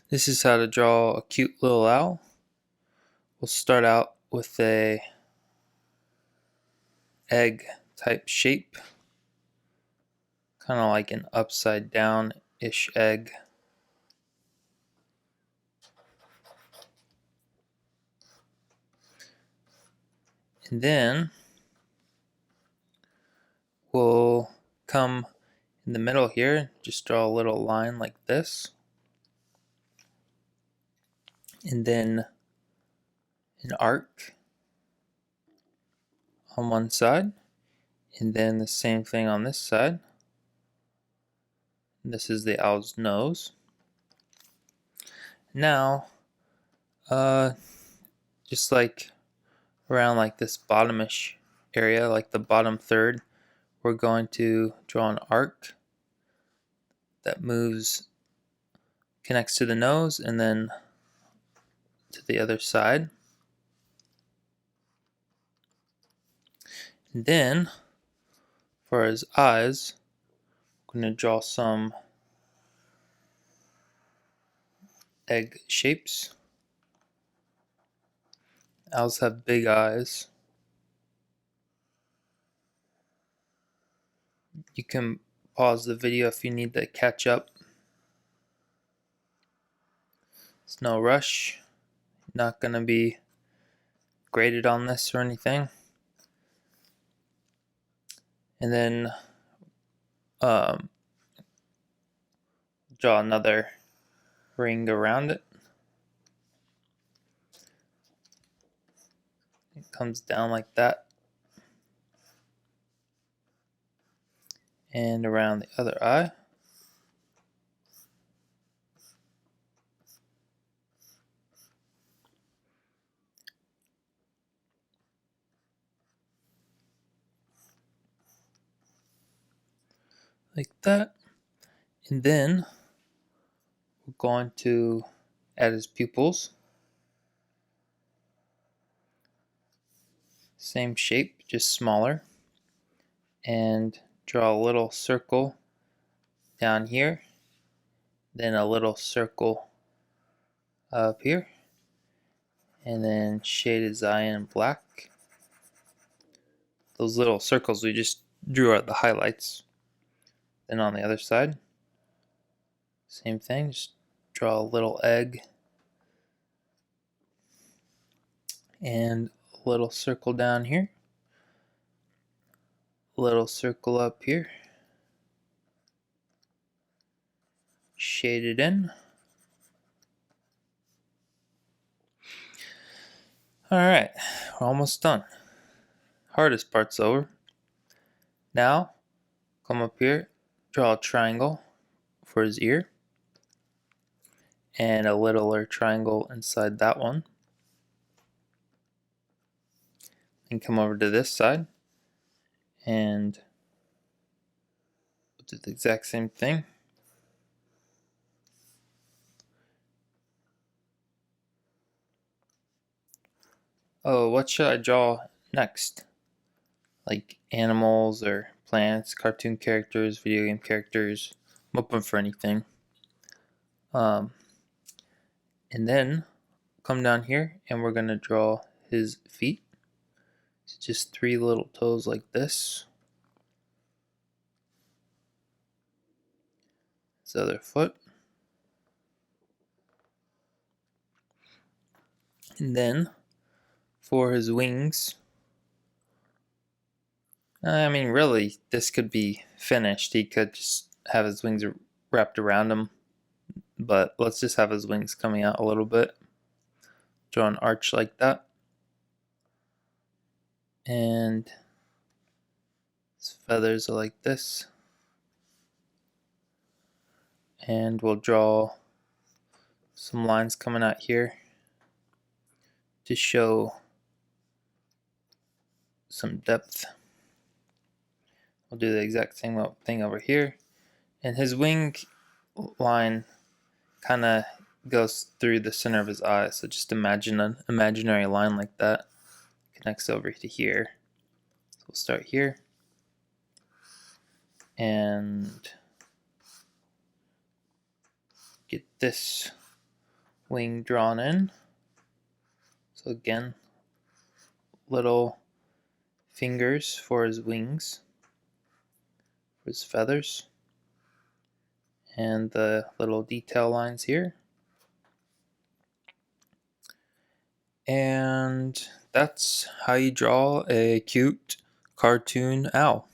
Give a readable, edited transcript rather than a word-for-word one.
This is how to draw a cute little owl. We'll start out with a egg type shape, kind of like an upside down-ish egg. And then we'll come in the middle here, just draw a little line like this. And then an arc on one side, and then the same thing on this side. This is the owl's nose. Now, just like around like this bottomish area, like the bottom third, we're going to draw an arc that connects to the nose and then to the other side. And then for his eyes, I'm going to draw some egg shapes. Owls have big eyes. You can pause the video if you need to catch up. It's no rush. Not going to be graded on this or anything. And then draw another ring around it. It comes down like that. And around the other eye. Like that. And then we're going to add his pupils. Same shape, just smaller. And draw a little circle down here. Then a little circle up here. And then shade his eye in black. Those little circles we just drew are the highlights. Then on the other side, same thing, just draw a little egg and a little circle down here, a little circle up here, shade it in. Alright, we're almost done. Hardest part's over. Now, come up here, draw a triangle for his ear, and a littler triangle inside that one. And come over to this side, and do the exact same thing. Oh, what should I draw next? Like animals or plants, cartoon characters, video game characters. I'm open for anything. And then come down here and we're going to draw his feet. It's just 3 little toes like this. His other foot. And then for his wings, I mean, really, this could be finished. He could just have his wings wrapped around him, but let's just have his wings coming out a little bit. Draw an arch like that. And his feathers are like this. And we'll draw some lines coming out here to show some depth. We'll do the exact same thing over here. And his wing line kind of goes through the center of his eye. So just imagine an imaginary line like that. Connects over to here. So we'll start here. And get this wing drawn in. So again, little fingers for his wings, for his feathers, and the little detail lines here. And that's how you draw a cute cartoon owl.